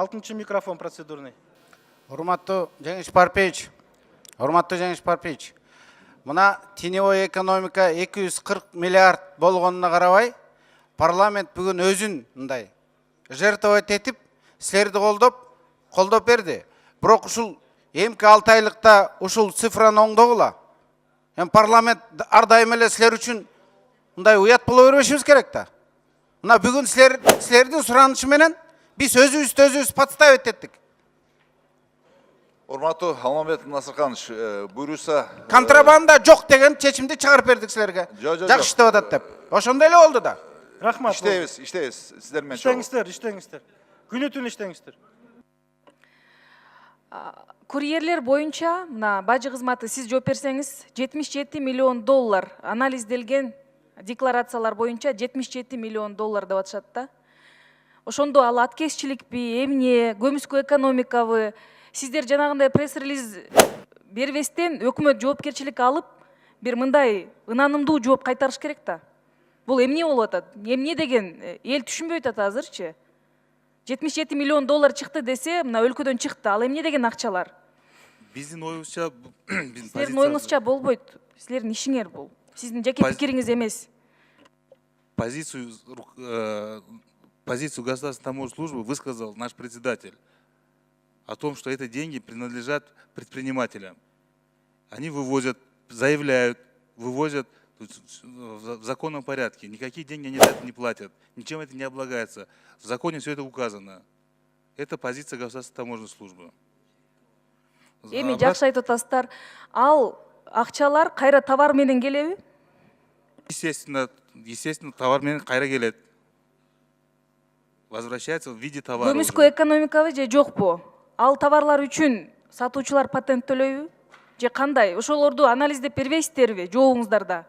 Алтынчы микрофон процедурный. Урматтуу Жеңиш Парпич. Мына теневой экономика 240 миллиард болгонуна карабай, парламент бүгүн өзүн мындай жертвовать этип, силерди колдоп берди. Бирок ушул эмки 6 айлыкта ушул цифраны оңдогула. Парламент ар дайым эле силер үчүн мындай уят боло бербешибиз керек да. Мына бүгүн силердин суранышы менен биз өзүбүздү подставить еттик. Урматтуу Алмамбет Насырканович, буюрса Контрабанда жок деген чечимди чыгарып бердик силерге. Жок. Жакшы иштеп атат деп. Ошондой эле болду да. Рахмат. иштейбиз, сиздер менен чогуу. Иштеңиздер. Күнү түн иштеңиздер. Курьерлер боюнча, мына бажы кызматы сиз жооп берсеңиз, 77 миллион доллар анализделген декларациялар боюнча 77 миллион доллар деп атышат да. Ошондо ал аткезчиликпи, эмне, көмүскө экономикабы, сиздер жанагындай пресс-релиз бербестен өкмөт жоопкерчилик алып, бир мындай ынанымдуу жооп кайтарыш керек да. Бул эмне болуп атат? Эмне деген эл түшүнбөй атат азырчы. 77 миллион доллар чыкты десе, мына өлкөдөн чыкты. Ал эмне деген акчалар? Биздин оюбузча, силердин оюңузча болбойт. Силердин ишиңер бул. Сиздин жеке пикириңиз эмес. Позицию Государственной таможенной службы высказал наш председатель о том, что эти деньги принадлежат предпринимателям. Они вывозят, заявляют, вывозят в законном порядке. Никакие деньги они за это не платят. Ничем это не облагается. В законе все это указано. Это позиция Государственной таможенной службы. Эми жакшы айтып атасыздар. Ал акчалар кайра товар менен келеби? Естественно, товар менен кайра келет. Возвращается в виде товара. Көмүскө экономикабы же жокпу? Ал товарлар үчүн сатуучулар патент төлөйбү? Же кандай? Ошолорду анализдеп бербейсиздерби жообуңуздарда?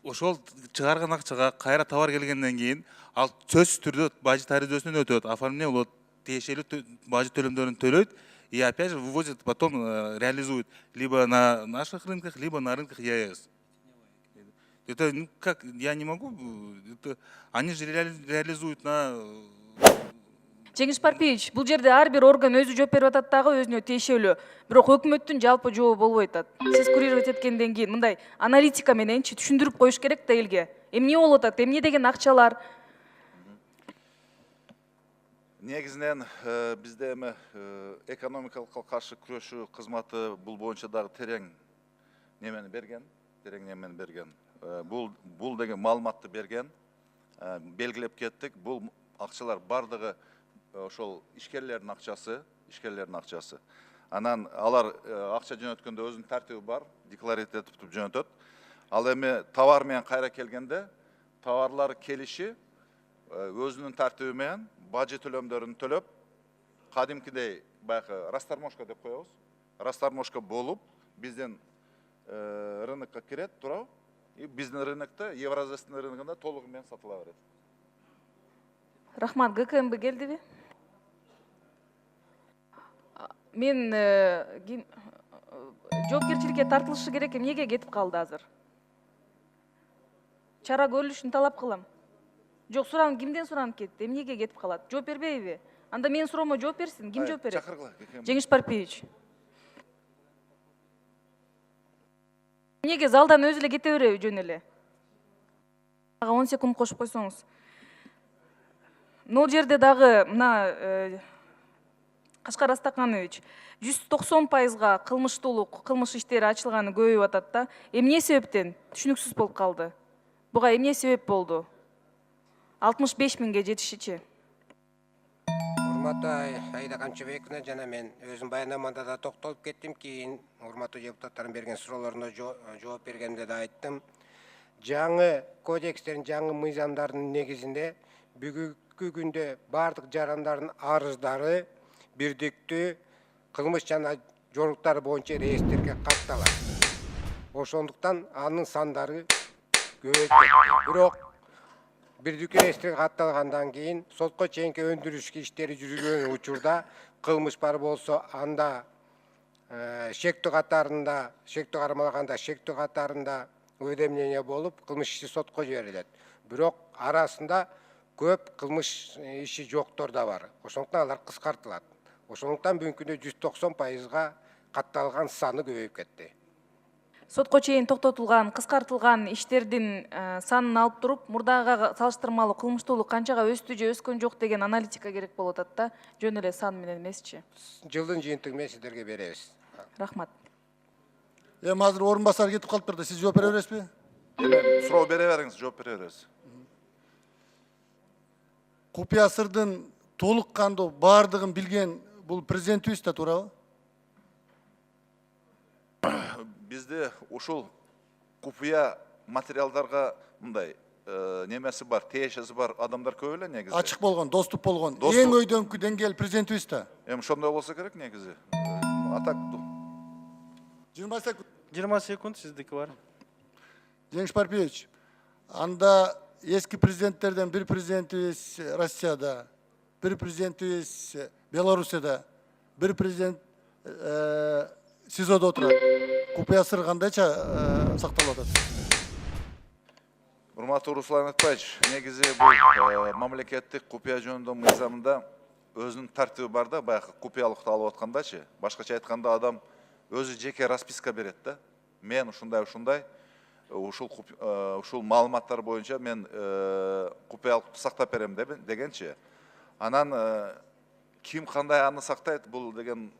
Ошол чыгарган акчага кайра товар келгенден кийин ал сөзсүз түрдө бажы таризөсүнөн өтөт, оформление болот, тиешелүү бажы төлөмдөрүн төлөйт и опять же вывозят, потом реализуют либо на наших рынках, либо на рынках ЕАЭС. Это как, я не могу, они же реализуют на... Жеңиш Парпиевич, бул жерде ар бир орган өзү жооп берип атат дагы өзүнө тиешелүү. Бирок өкмөттүн жалпы жообу болбой атат. Сиз курировать эткенден кийин мындай аналитика мененчи түшүндүрүп коюш керек да элге. Эмне болуп атат? Эмне деген акчалар? Негизинен бизде эми экономикалык каршы күрөшүү кызматы бул боюнча дагы терең немени берген. Бул деген маалыматты берген, белгилеп кеттик. Бул акчалар бардыгы ошол ишкерлердин акчасы. Анан алар акча жөнөткөндө өзүнүн тартиби бар, декларация этип жөнөтөт. Ал эми товар менен кайра келгенде товарлар келиши өзүнүн тартиби менен бажы төлөмдөрүн төлөп, кадимкидей баягы расторможка деп коебуз. Расторможка болуп, биздин рынокко кирет, туурабы? И биздин рынокто, Евразиялык рыногунда толугу менен сатыла берет. Рахмат, ГКМБ келдиби? Мен жоопкерчиликке тартылышы керек, эмнеге кетип калды азыр? Чара көрүлүшүн талап кылам. Жок, кимден суранып кетти? Эмнеге кетип калат? Жооп бербейби? Анда менин суроомо жооп берсин. Ким жооп берет? Жеңиш Парпиевич. Эмнеге залдан өзү эле кете береби жөн эле? 10 секунд кошуп койсоңуз. Могул жерде дагы мына Кашкар Астаканович 190%га кылмыштуулук, кылмыш иштери ачылганы көбөйүп атат да. Эмне себептен? Түшүнүксүз болуп калды. Буга эмне себеп болду? 65 миңге жетишичи. Урматтуу Айда Камчыбековна, жана мен өзүм баяндамамда да токтолуп кеттим, кийин урматтуу депутаттардын берген суроолоруна жооп бергенде да айттым. Жаңы кодекстердин, жаңы мыйзамдардын негизинде бүгүнкү күндө бардык жарандардын арыздары бирдиктүү кылмыш жана жоруктары боюнча реестрге катталат. Ошондуктан анын сандары көбөйүп кетти. Бирок бирдиктүү реестрге катталгандан кийин сотко чейинки өндүрүш иштери жүргөн учурда кылмыш бар болсо, анда шектүү катарында, шектүү кармалганда шектүү катарында уведомление болуп, кылмыш иши сотко жиберилет. Бирок арасында көп кылмыш иши жоктор да бар. Ошондуктан алар кыскартылат. Ошондуктан бүгүнкү күндө 190%га катталган саны көбөйүп кетти. Сотко чейин токтотулган, кыскартылган иштердин санын алып туруп, мурдага салыштырмалуу кылмыштуулук канчага өстү же өскөн жок деген аналитика керек болуп атат да, жөн эле сан менен эмесчи. Жылдын жыйынтыгы менен сиздерге беребиз. Рахмат. Эми азыр орун басар кетип калыптыр да, сиз жооп бере бересизби? Суроо бере бериңиз, жооп бере беребиз. Купуя сырдын толук кандуу баардыгын билген бул президентибиз да, туурабы? Бизде ушул купуя материалдарга мындай немеси бар, тиешеси бар адамдар көп эле негизи. Ачык болгон, доступ болгон. Доступ. Эң өйдөңкү деңгээл президентибиз да. Эми ошондой болсо керек негизи. Атак 20 секунд. 20 секунд сиздики бар. Жеңиш Парпиевич, анда эски президенттерден бир президентибиз Россияда, бир президентибиз Белоруссияда, бир президент СИЗОдо отурат. Купуя сыр кандайча сакталып атат? Урматтуу Руслан Айтбаевич, негизи бул мамлекеттик купуя жөнүндө мыйзамында өзүнүн тартиби бар да, баягы купуялыкты алып аткандачы. Башкача айтканда адам өзү жеке расписка берет да. Мен ушундай ушул маалыматтар боюнча мен купуялыкты сактап берем дегенчи. Анан ким кандай аны сактайт бул деген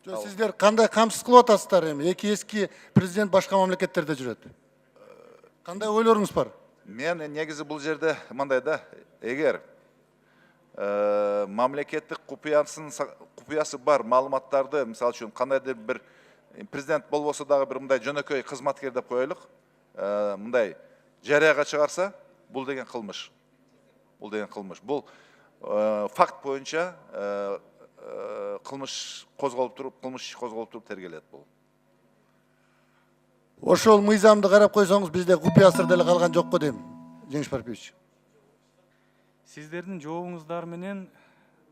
Сиздер кандай камсыз кылып атасыздар эми? Эки эски президент башка мамлекеттерде жүрөт. Кандай ойлоруңуз бар? Мен негизи бул жерде мындай да, эгер мамлекеттик купуясы бар маалыматтарды, мисалы үчүн кандайдыр бир президент болбосо дагы бир мындай жөнөкөй кызматкер деп коелук, мындай жарыяга чыгарса, бул деген кылмыш. Бул деген кылмыш. Бул факт боюнча кылмыш козголуп туруп тергелет бул. Ошол мыйзамды карап койсоңуз, бизде купуя сыр деле калган жокко дейм. Жеңиш Парпиевич. Сиздердин жообуңуздар менен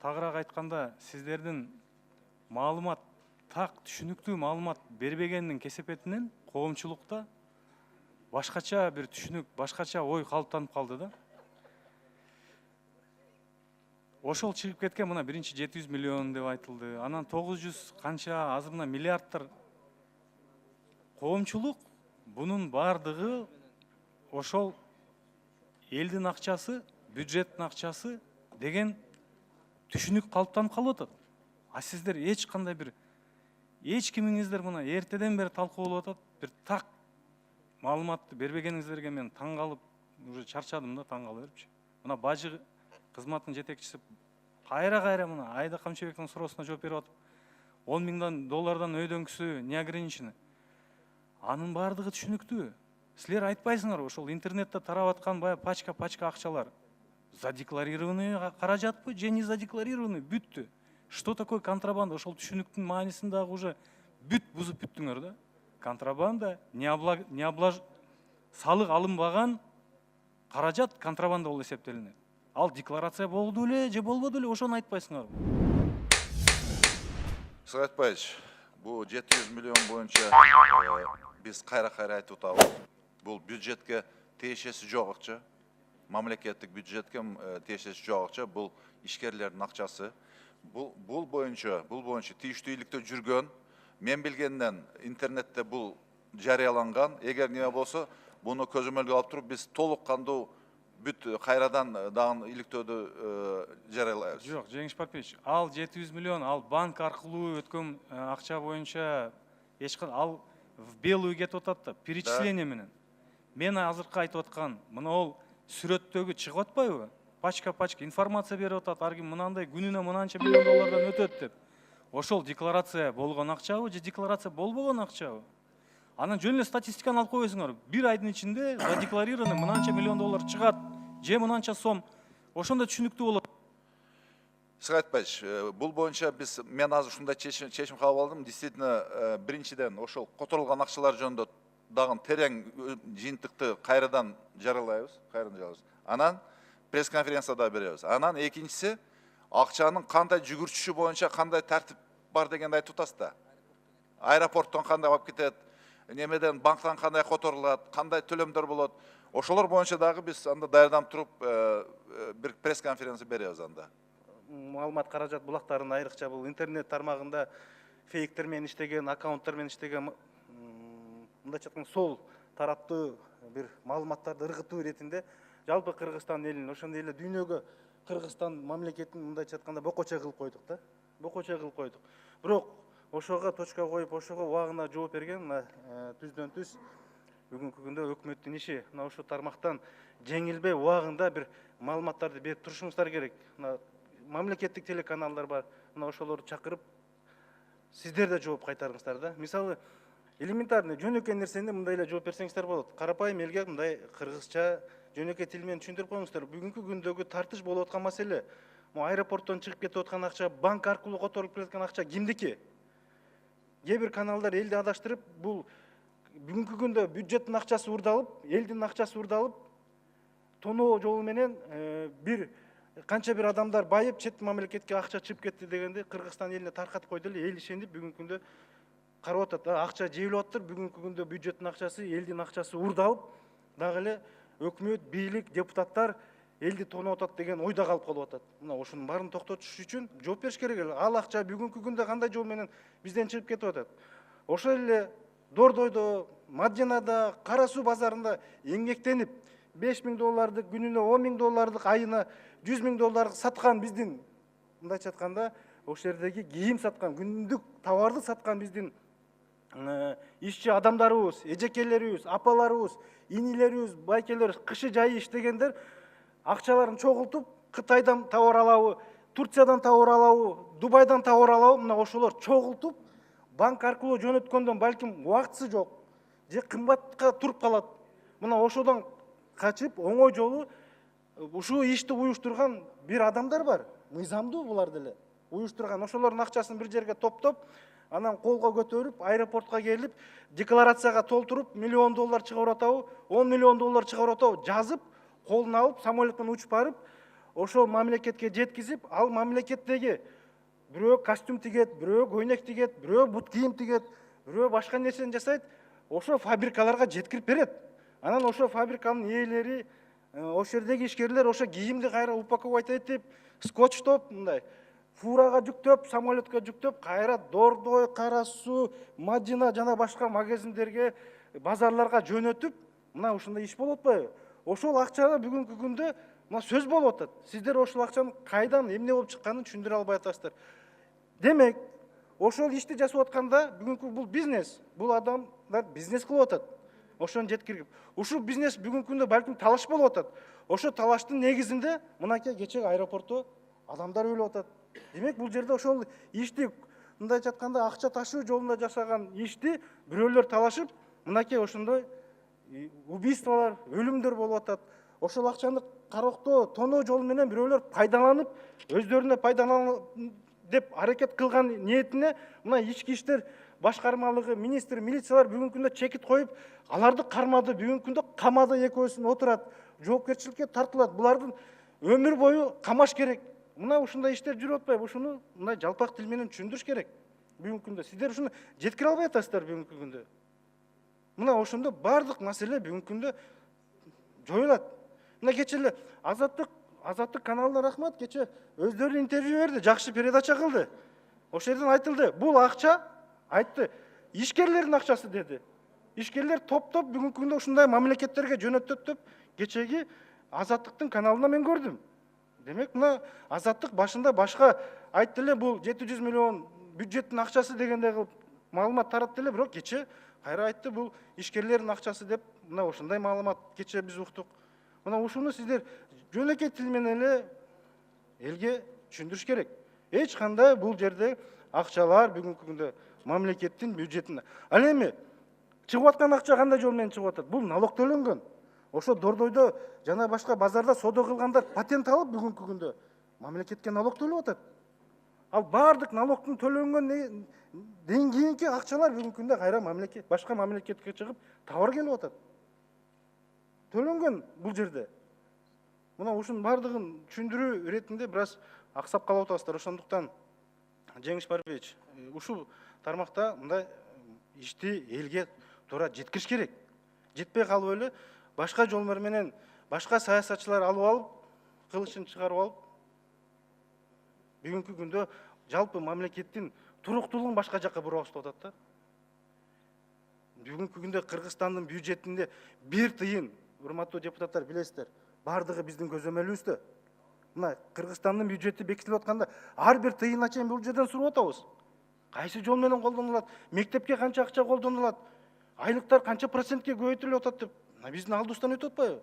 тагыраак айтканда, сиздердин маалымат так түшүнүктүү маалымат бербегендин кесепетинен коомчулукта башкача бир түшүнүк, башкача ой калыптанып калды да. Ошол чыгып кеткен мына биринчи 700 миллион деп айтылды. Анан 900 канча, азыр мына миллиардтар. Коомчулук бунун бардыгы ошол элдин акчасы, бюджеттин акчасы деген түшүнүк калыптанып калып атат. А сиздер эч кандай бир кимиңиздер мына эртеден бери талкуулап атат, бир так маалыматты бербегениңиздерге мен таң калып, уже чарчадым да, таң кала берипчи. Мына бажы кызматтын жетекчиси кайра мына Айда Камчыбектин суроосуна жооп берип атып, $10 000 өйдөңкүсү не ограничено. Анын бардыгы түшүнүктүү. Силер айтпайсыңар, ошол интернетте тарап аткан баягы пачка акчалар задекларированный каражатпы же не задекларированный, бүттү. Что такое контрабанда? Ошол түшүнүктүн маанисин дагы уже бузуп бүттүңөр да. Контрабанда, салык алынбаган каражат контрабанда болуп эсептелинет. Ал декларация болду эле же болбоду эле, ошону айтпайсыңар. Айтпайчы, бул 700 миллион боюнча биз кайра айтып атабыз. Бул бюджетке тиешеси жок акча. Мамлекеттик бюджетке тиешеси жок акча. Бул ишкерлердин акчасы. Бул боюнча тийиштүүлүктө жүргөн, мен билгенден интернетте бул жарыяланган. Эгер неме болсо, буну көзөмөлгө алып туруп биз толук кандуу бүт кайрадан дагы иликтөөдү жарыялайбыз. Жок, Жеңиш Парпиевич, ал 700 миллион, ал банк аркылуу өткөн акча боюнча ал в белую кетип атат да, перечисление менен. Мен азыркы айтып аткан, мына ол сүрөттөгү чыгып атпайбы? Пачка информация берип атат, арким мынандай күнүнө мынанча $1 миллион өтөт деп. Ошол декларация болгон акчабы же декларация болбогон акчабы? Анан жөн эле статистиканы алып койсуңар. Бир айдын ичинде задекларировано мынанча $1 миллион чыгат, же мынанча сом. Ошондо түшүнүктүү болот. Айтпайчы, бул боюнча мен азыр ушундай чечим кабыл алдым. Действительно, биринчиден ошол которулган акчалар жөнүндө дагы терең жыйынтыкты кайрадан жарыялайбыз. Анан пресс-конференцияда беребиз. Анан экинчиси, акчанын кандай жүгүрчүшү боюнча кандай тартип бар дегенди айтып атасыз да. Аэропорттон кандай алып кетет, немеден банктан кандай которулат, кандай төлөмдөр болот. Ошолор боюнча дагы биз анда даярданып туруп бир пресс конференция беребиз анда. Маалымат каражат булактарын айрыкча бул интернет тармагында фейктер менен иштеген, аккаунттар менен иштеген мындайча айтканда сол тараптуу бир маалыматтарды ыргытуу иретинде жалпы Кыргызстан элин, ошондой эле дүйнөгө Кыргызстан мамлекетин мындайча айтканда бокочо кылып койдук да. Бокочо кылып койдук. Бирок ошого точка коюп, ошого убагында жооп берген мына түздөн түз бүгүнкү күндө өкмөттүн иши. Мына ошол тармактан жеңилбей убагында бир маалыматтарды берип турушуңуздар керек. Мына мамлекеттик телеканалдар бар. Мына ошолорду чакырып сиздер да жооп кайтарыңыздар да. Мисалы, элементарный жөнөкөй нерсени мындай эле жооп берсеңиздер болот. Карапайым элге мындай кыргызча жөнөкөй тил менен түшүндүрүп коюңуздар. Бүгүнкү күндөгү тартыш болуп аткан маселе, могу аэропорттон чыгып кетип аткан акча, банк аркылуу которулуп келаткан акча кимдики? Кээ бир каналдар элди адаштырып, бул бүгүнкү күндө бюджеттин акчасы урдалып, элдин акчасы урдалып, тоноо жолу менен бир канча бир адамдар байып, чет мамлекетке акча чыгып кетти дегенде Кыргызстан элине таркатып койду эле, эл ишенип бүгүнкү күндө карап атат. Акча жейилип атыптыр, бүгүнкү күндө бюджеттин акчасы, элдин акчасы урдалып, дагы эле өкмөт, бийлик, депутаттар элди тоноп атат деген ойдо калып калып атат. Мына ошонун баарын токтотуш үчүн жооп бериш керек эле. Ал акча бүгүнкү күндө кандай жол менен бизден чыгып кетип атат? Ошол эле Дордойдо, Мадинада, Кара Суу базарында эмгектенип $5.000 күнүнө, $10.000 айына, $100.000 саткан биздин, мындайча айтканда, ошол жердеги кийим саткан, күндүк товарды саткан биздин ишчи адамдарыбыз, эжекелерибиз, апаларыбыз, инилерибиз, байкелерибиз, кышы жайы иштегендер акчаларын чогултуп, Кытайдан товар алабы, Турциядан товар алабы, Дубайдан товар алабы, мына ошолор чогултуп, банк аркылуу жөнөткөндөн балким убактысы жок, же кымбатка туруп калат. Мына ошодон качып, оңой жолу ушул ишти уюштурган бир адамдар бар. Мыйзамдуу булар деле уюштурган. Ошолордун акчасын бир жерге топтоп, анан колго көтөрүп, аэропортко келип, декларацияга толтуруп, $1.000.000 чыгарып атабы, $10.000.000 чыгарып атабы, жазып, колуна алып, самолеттен учуп барып, ошол мамлекетке жеткизип, ал мамлекеттеги бирөө костюм тигет, бирөө көйнөк тигет, бирөө бут кийим тигет, бирөө башка нерсени жасайт, ошо фабрикаларга жеткирип берет. Анан ошо фабриканын ээлери, ошол жердеги ишкерлер ошо кийимди кайра упаковать этип, скотчтоп, мындай фурага жүктөп, самолетке жүктөп, кайра Дордой, Кара Суу, Мадина жана башка магазиндерге, базарларга жөнөтүп, мына ушундай иш болуп атпайбы? Ошол акчаны бүгүнкү күндө мына сөз болуп атат. Сиздер ошол акчанын кайдан, эмне болуп чыкканын түшүндүрө албай атасыздар. Демек, ошол ишти жасап атканда бүгүнкү бул бизнес, бул адамдар бизнес кылып атат. Ошону жеткирип, ушул бизнес бүгүнкү күндө балким талаш болуп атат. Ошо талаштын негизинде мынакей кечеги аэропортто адамдар өлүп атат. Демек, бул жерде ошол ишти, мындайча айтканда, акча ташуу жолунда жашаган ишти бирөөлөр талашып, мынакей ошондой убийстволор, өлүмдөр болуп атат. Ошол акчаны кароктоо, тоноо жолу менен бирөөлөр пайдаланып, өздөрүнө пайдаланып деп аракет кылган ниетине мына ички иштер башкармалыгы, министр, милициялар бүгүнкү күндө чекит коюп, аларды кармады, бүгүнкү күндө камады, экөөсүн отурат, жоопкерчиликке тартылат. Булардын өмүр бою камаш керек. Мына ушундай иштер жүрүп атпайбы? Ушуну мындай жалпак тил менен түшүндүрүш керек. Бүгүнкү күндө сиздер ушуну жеткире албай атасыздар бүгүнкү күндө. Мына ошондо бардык маселе бүгүнкү күндө жоюлат. Мына кече эле Азаттык каналына рахмат, кече өздөрү интервью берди, жакшы передача кылды. Ошол жерден айтылды, бул акча, айтты, ишкерлердин акчасы деди. Ишкерлер топтоп бүгүнкү күндө ушундай мамлекеттерге жөнөтөт деп кечеги Азаттыктын каналында мен көрдүм. Демек, мына Азаттык башында башка айтты эле, бул 700 миллион бюджеттин акчасы дегендей кылып маалымат таратты эле, бирок кече кайра айтты, бул ишкерлердин акчасы деп, мына ушундай маалымат кече биз уктук. Мына ушуну сиздер жөнөкөй тил менен эле элге түшүндүрүш керек. Эч кандай бул жерде акчалар бүгүнкү күндө мамлекеттин бюджетине. Ал эми чыгып аткан акча кандай жол менен чыгып атат? Бул налог төлөнгөн. Ошо Дордойдо жана башка базарда соода кылгандар патент алып бүгүнкү күндө мамлекетке налог төлөп атат. Ал бардык налогтун төлөнгөндөн кийинки акчалар бүгүнкү күндө кайра мамлекет, башка мамлекетке чыгып товар келип атат. Төлөнгөн бул жерде. Мына ушунун бардыгын түшүндүрүү иретинде бир аз аксап калып атасыздар. Ошондуктан Жеңиш Барбевич, ушул тармакта мындай ишти элге туура жеткириш керек. Жетпей калып эле башка жол менен башка саясатчылар алып алып, кылычын чыгарып алып, бүгүнкү күндө жалпы мамлекеттин туруктуулугун башка жакка буруп атат да. Бүгүнкү күндө Кыргызстандын бюджетинде 1 тыйын, урматтуу депутаттар, билесиздер, бардыгы биздин көзөмөлүбүздө. Мына Кыргызстандын бюджети бекитилип атканда ар бир тыйына чейин бул жерден сурап атабыз. Кайсы жол менен колдонулат, мектепке канча акча колдонулат, айлыктар канча процентке көбөйтүлүп атат деп, биздин алдыбыздан өтүп атпайбы?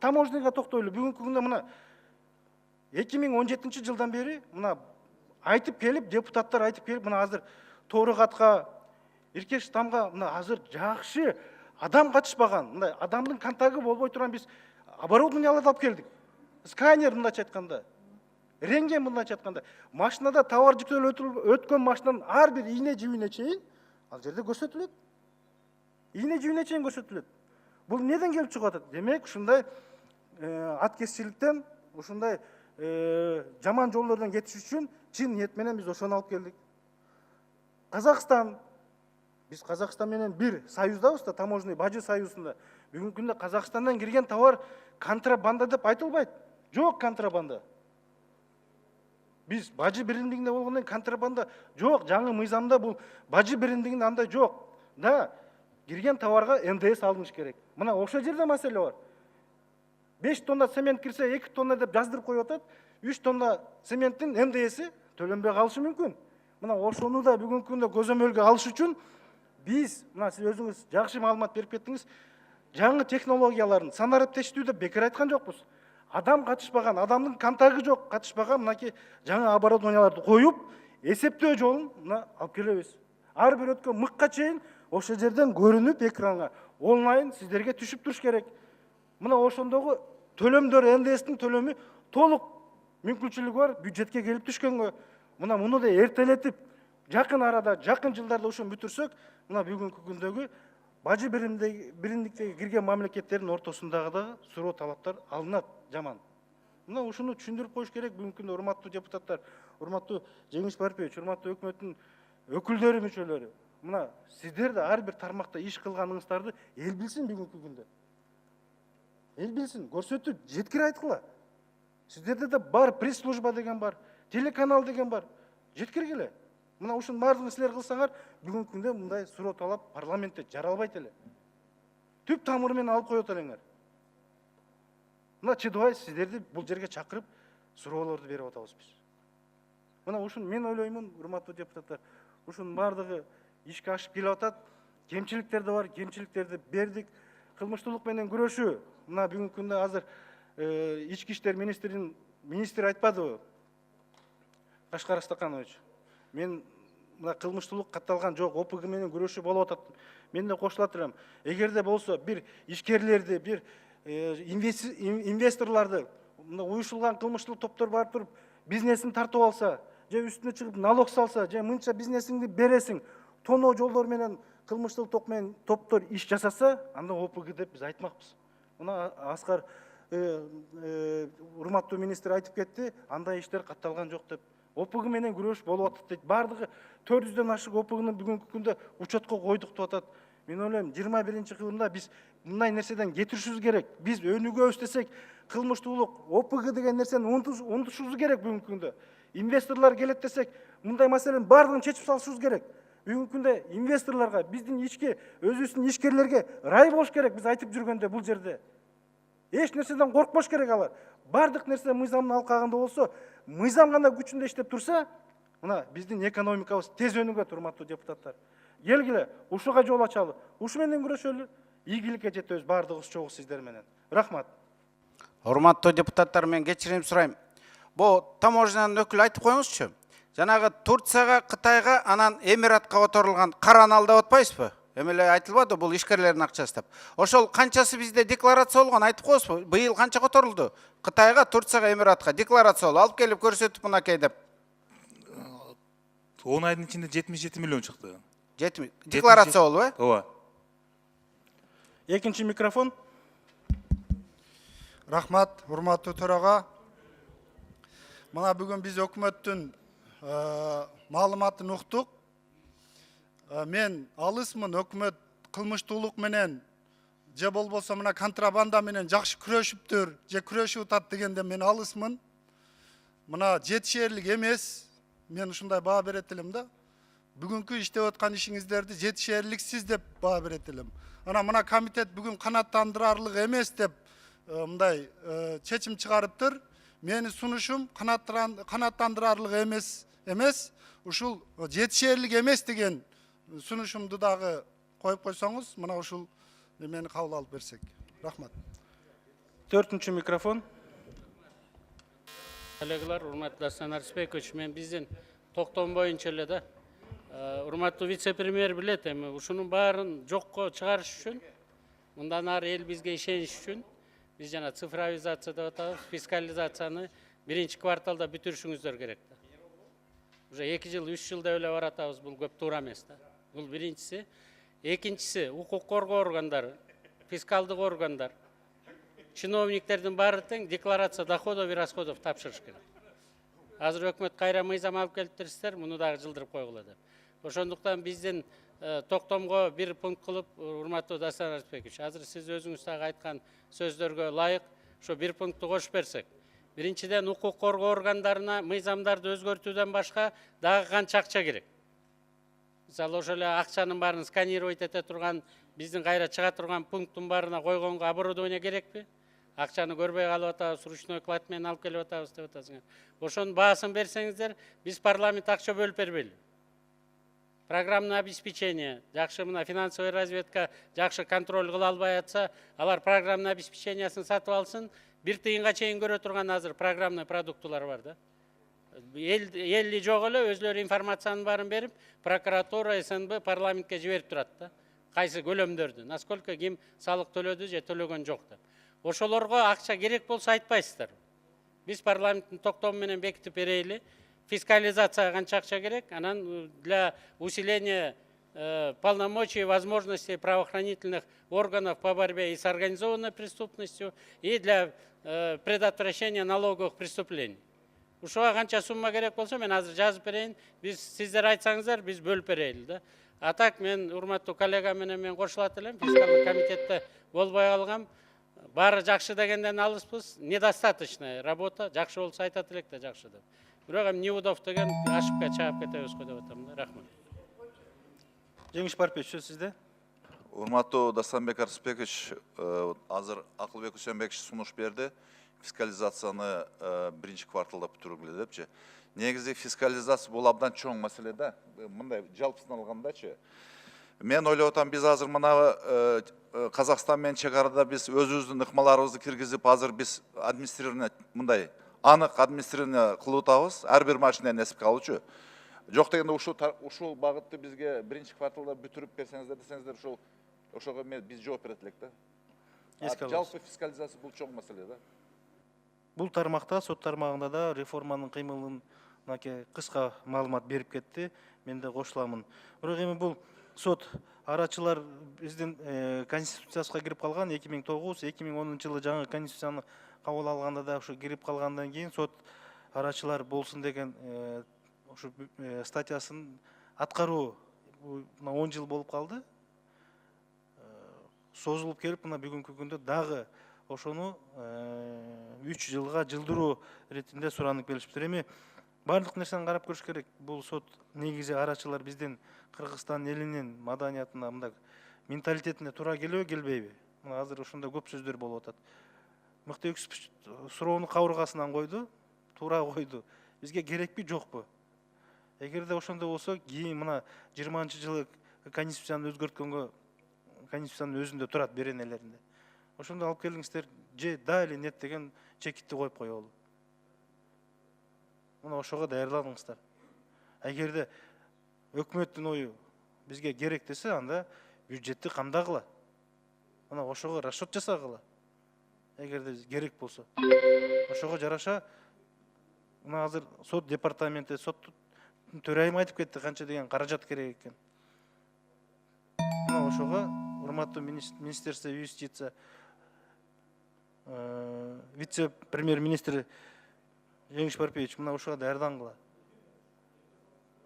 Таможняга токтойлу. Бүгүнкү күндө мына 2017 жылдан бери мына айтып келип, депутаттар айтып келип, мына азыр Тоорукатка, Иркеш Тамга мына азыр жакшы адам катышпаган, мындай адамдын контагы болбой турган биз оборудованияларды алып келдик. Сканер мындайча айтканда, рентген мындайча айтканда, машинада товар жүктөлүп өткөн машинанын ар бир ийне жибине чейин ал жерде көрсөтүлөт. Ийне жибине чейин көрсөтүлөт. Бул неден келип чыгып атат? Демек, ушундай аткезчиликтен, ушундай жаман жолдордон кетиш үчүн чын ниет менен биз ошону алып келдик. Казакстан, биз Казакстан менен бир союздабыз да, таможенный бажы союзунда. Бүгүнкү күндө Казакстандан кирген товар контрабанда деп айтылбайт. Жок контрабанда. Биз бажы биримдигинде болгондон контрабанда жок, жаңы мыйзамда бул бажы биримдигинде андай жок. Да, кирген товарга НДС алыныш керек. Мына ошол жерде маселе бар. 5 тонна цемент кирсе 2 тонна деп жаздырып коюп атат. 3 тонна цементтин НДСи төлөнбөй калышы мүмкүн. Мына ошону да бүгүнкү күндө көзөмөлгө алыш үчүн биз, мына сиз өзүңүз жакшы маалымат берип кеттиңиз, жаңы технологияларын санариптештүүдө бекер айткан жокпуз. Адам катышпаган, адамдын контагы жок, катышпаган мынакей жаңы оборудованияларды коюп, эсептөө жолун мына алып келебиз. Ар бир өткөн мыкка чейин ошол жерден көрүнүп экранга онлайн сиздерге түшүп туруш керек. Мына ошондогу төлөмдөр, НДСтин төлөмү толук мүмкүнчүлүгү бар бюджетке келип түшкөнгө. Мына муну да эртелетип, жакын арада, жакын жылдарда ушуну бүтүрсөк, мына бүгүнкү күндөгү бажы биримдиктеги кирген мамлекеттердин ортосундагы да суроо талаптар алынат жаман. Мына ушуну түшүндүрүп коюш керек бүгүнкү күндө, урматтуу депутаттар, урматтуу Жеңиш Барпиевич, урматтуу өкмөттүн өкүлдөрү, мүчөлөрү. Мына сиздер да ар бир тармакта иш кылганыңыздарды эл билсин бүгүнкү күндө. Эл билсин, көрсөтүп, жеткире айткыла. Сиздерде да бар пресс-служба деген бар, телеканал деген бар. Жеткиргиле. Мына ушунун баардыгын силер кылсаңар, бүгүнкү күндө мындай суроо талап парламентте жаралбайт эле. Түп тамыры менен алып коет элеңер. Мына чыдабай сиздерди бул жерге чакырып, суроолорду берип атабыз биз. Мына ушун мен ойлоймун, урматтуу депутаттар, ушунун баардыгы ишке ашып келип атат. Кемчиликтер да бар, кемчиликтерди бердик. Кылмыштуулук менен күрөшүү. Мына бүгүнкү күндө азыр ички иштер министри айтпадыбы? Кашкар Астаканович. Мен мына кылмыштуулук катталган жок, ОПГ менен күрөшүү болуп атат. Мен да кошулат элем. Эгерде болсо бир ишкерлерди, бир инвесторларды, уюшулган кылмыштуулук топтор барып туруп бизнесин тартып алса, же үстүнө чыгып налог салса, же мынча бизнесиңди бересиң, тоноо жолдор менен кылмыштуулук топтор иш жасаса, анда ОПГ деп биз айтмакпыз. Мына Аскар урматтуу министр айтып кетти, андай иштер катталган жок деп. ОПГ менен күрөш болуп атат дейт. Бардыгы 400дөн ашык ОПГны бүгүнкү күндө учетко койдук деп атат. Мен ойлойм, 21-кылымда биз мындай нерседен кетишибиз керек. Биз өнүгөбүз десек, кылмыштуулук, ОПГ деген нерсени унутушубуз керек бүгүнкү күндө. Инвесторлор келет десек, мындай маселенин баардыгын чечип салышыбыз керек. Бүгүнкү күндө инвесторлорго, биздин ички өзүбүздүн ишкерлерге рай болуш керек, биз айтып жүргөндө бул жерде. Эч нерседен коркпош керек алар. Бардык нерсе мыйзамдын алкагында болсо, мыйзам гана күчүндө иштеп турса, мына биздин экономикабыз тез өнүгөт, урматтуу депутаттар. Келгиле, ушуга жол ачалы. Ушу менен күрөшөлү. Ийгиликке жетебиз бардыгыбыз чогуу сиздер менен. Рахмат. Урматтуу депутаттар, мен кечирим сурайм. Бу таможнянын өкүлү айтып коюңузчу. Жанагы Турцияга, Кытайга, анан Эмиратка которулган каранал деп атпайсызбы? Эми эле айтылбады, бул ишкерлердин акчасы деп. Ошол канчасы бизде декларация болгон, айтып коесузбу? Быйыл канча которулду? Кытайга, Турцияга, Эмиратка декларация алып келип көрсөтүп мынакей деп. 10 айдын ичинде 77 миллион чыкты. Декларация болду, э? Ооба. Экинчи микрофон. Рахмат, урматтуу төрага. Мына бүгүн биз өкмөттүн маалыматын уктук. Мен алысмын, өкмөт кылмыштуулук менен же болбосо мына контрабанда менен жакшы күрөшүптүр, же күрөшүп атат дегенде мен алысмын. Мына жетишерлик эмес, мен ушундай баа берет элем да. Бүгүнкү иштеп аткан ишиңиздерди жетишерликсиз деп баа берет элем. Ана мына комитет бүгүн канааттандырарлык эмес деп мындай чечим чыгарыптыр. Менин сунушум канааттандырарлык эмес, ушул жетишерлик эмес деген сунушумду дагы коюп койсоңуз, мына ушул мени кабыл алып берсек. Рахмат. 4-чү микрофон. Коллегалар, урматтуу Дастан Арыспекович, мен биздин токтом боюнча эле да. Урматтуу вице-премьер билет, эми ушунун баарын жокко чыгарыш үчүн, мындан ары эл бизге ишениш үчүн биз жана цифровизация деп атабыз, фискализацияны 1-кварталда бүтүрүшүңүздөр керек да. Уже 2 жыл, 3 жылда эле баратабыз, бул көп туура эмес да. Бул биринчиси. Экинчиси, укук коргоо органдары, фискалдык органдар, чиновниктердин баары тең декларация доходов и расходов тапшырыш керек. Азыр өкмөт кайра мыйзам алып келиптирсиздер, муну дагы жылдырып койгула деп. Ошондуктан биздин токтомго бир пункт кылып, урматтуу Дастан Арыспекович, азыр сиз өзүңүз дагы айткан сөздөргө ылайык ошо бир пунктты кошуп берсек. Биринчиден, укук коргоо органдарына мыйзамдарды өзгөртүүдөн башка дагы канча акча керек? Мисалы, ошол эле акчанын баарын сканировать эте турган, биздин кайра чыга турган пункттун баарына койгонго оборудование керекпи? Акчаны көрбөй калып атабыз, ручной клад менен алып келип атабыз деп атасыңар. Ошонун баасын берсеңиздер, биз парламент акча бөлүп бербейли. Программное обеспечение, жакшы мына финансовый разведка жакшы контроль кыла албай атса, алар программное обеспечениясын сатып алсын, 1 тыйынга чейин көрө турган азыр программный продуктулар бар да. Элли жок эле өзлөрү информациянын баарын берип, прокуратура, СНБ парламентке жиберип турат да. Кайсы көлөмдөрдү, насколько ким салык төлөдү же төлөгөн жок деп. Ошолорго акча керек болсо айтпайсыздар. Биз парламенттин токтому менен бекитип берейли. Фискализацияга канча акча керек, анан для усиления полномочий и возможностей правоохранительных органов по борьбе и с организованной преступностью, и для предотвращения налоговых преступлений. Ушуга канча сумма керек болсо, мен азыр жазып берейин, биз сиздер айтсаңыздар, биз бөлүп берейли да. А так мен урматтуу коллега менен мен кошулат элем, фискалдык комитетте болбой калгам. Баары жакшы дегенден алыспыз, недостаточная работа, жакшы болсо айтат элек да жакшы деп. Бирок эми Неудов деген ашыпка чаап кетебиз го деп атам да. Рахмат. Жеңиш Парпиевич, сөз сизде. Урматтуу Дастанбек Арыспекович, азыр Акылбек Үсөнбекович сунуш берди. Фискализацияны 1-кварталда бүтүргүлө депчи. Негизи фискализация бул абдан чоң маселе да. Мындай жалпысын алгандачы. Мен ойлоп атам, биз азыр мына Казакстан менен чек арада биз өзүбүздүн ыкмаларыбызды киргизип, азыр биз администрирование мындай анык администрирование кылып атабыз, ар бир машинаны эсепке алуучу. Жок дегенде ушул багытты бизге 1-кварталда бүтүрүп берсеңиздер десеңиздер, ошого биз жооп берет элек да. Жалпы фискализация бул чоң маселе да. Бул тармакта, сот тармагында да реформанын кыймылын кыска маалымат берип кетти. Мен да кошуламын. Бирок эми бул сот арачылар биздин конституцияга кирип калган 2009-2010 жылы жаңы конституцияны кабыл алганда да ушу кирип калгандан кийин сот арачылар болсун деген ушу статьясын аткаруу 10 жыл болуп калды. Созулуп келип, мына бүгүнкү күндө дагы ошону 3 жылга жылдыруу иретинде суранып келишиптир. Эми бардык нерсени карап көрүш керек. Бул сот негизи арачылар биздин Кыргызстан элинин маданиятына, мындай менталитетине туура келеби, келбейби? Мына азыр ошондой көп сөздөр болуп атат. Мыкты Юсупович суроону кабыргасынан койду, туура койду. Бизге керекпи, жокпу? Эгерде ошондой болсо, кийин мына 20-жылы конституцияны өзгөрткөнгө конституциянын өзүндө турат беренелеринде. Ошондо алып келиңиздер, же да или нет деген чекитти коюп коелу. Мына ошого даярданыңыздар. Эгерде өкмөттүн ою бизге керек десе, анда бюджетти камдагыла. Мына ошого расчет жасагыла. Эгерде керек болсо. Ошого жараша, мына азыр сот департаменти, сот төрайымы айтып кетти канча деген каражат керек экен. Мына ошого урматтуу Министерство юстиция вице-премьер-министри Жеңиш Парпиевич, мына ошого даярдангыла.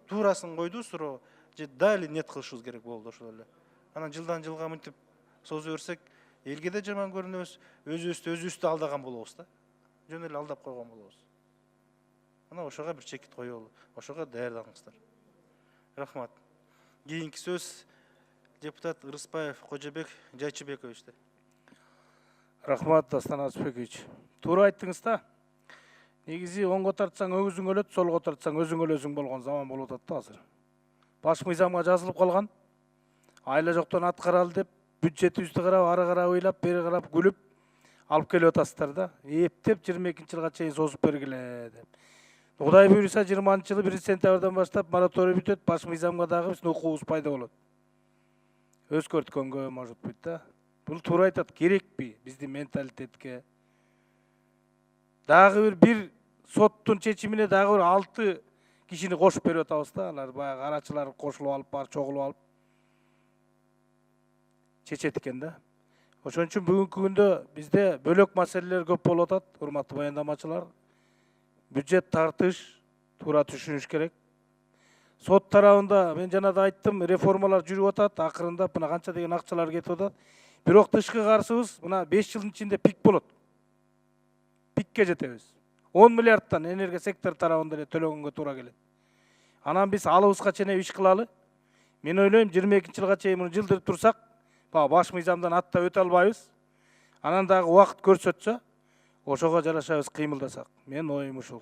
Туурасын койду суроо, же да или нет кылышыбыз керек болду ошол эле. Анан жылдан жылга мынтип созо берсек, элге да жаман көрүнөбүз, өзүбүздү алдаган болобуз да. Жөн эле алдап койгон болобуз. Мына ошого бир чекит коелу, ошого даярданыңыздар. Рахмат. Кийинки сөз депутат Ырыспаев Кожобек Жайчыбековичте. Рахмат, Дастан Асыпбекович. Туура айттыңыз да. Негизи оңго тартсаң өгүзүң өлөт, солго тартсаң өзүң өлөсүң болгон заман болуп атат да азыр. Баш мыйзамга жазылып калган. Айла жоктон ат каралды деп, бюджетибизди карап, ары карап ыйлап, бери карап күлүп алып келип атасыздар да. Эптеп 22-жылга чейин созуп бергиле деп. Кудай буйруса 20-жылы 1-сентябрдан баштап мораторий бүтөт, баш мыйзамга дагы биздин укугубуз пайда болот. Өзгөрткөнгө может быть да. Бул туура айтат, керекпи биздин менталитетке? Дагы бир соттун чечимине дагы бир 6 кишини кошуп берип атабыз да. Алар баягы арачылар кошулуп алып, бар чогулуп алып чечет экен да. Ошон үчүн бүгүнкү күндө бизде бөлөк маселелер көп болуп атат, урматтуу баяндамачылар. Бюджет тартыш туура түшүнүш керек. Сот тарабында мен жана да айттым, реформалар жүрүп атат, акырындап мына канча деген акчалар кетип атат. Бирок тышкы карсыбыз мына 5 жылдын ичинде пик болот. Пикке жетебиз. 10 миллиардтан энергия сектор тарабында эле төлөгөнгө туура келет. Анан биз алыбызга чейин иш кылалы. Мен ойлойм 22-жылга чейин муну жылдырып турсак, баш мыйзамдан атта өтө албайбыз. Анан дагы убакыт көрсөтсө, ошого жараша біз кыймылдасак. Мен оюм ушул.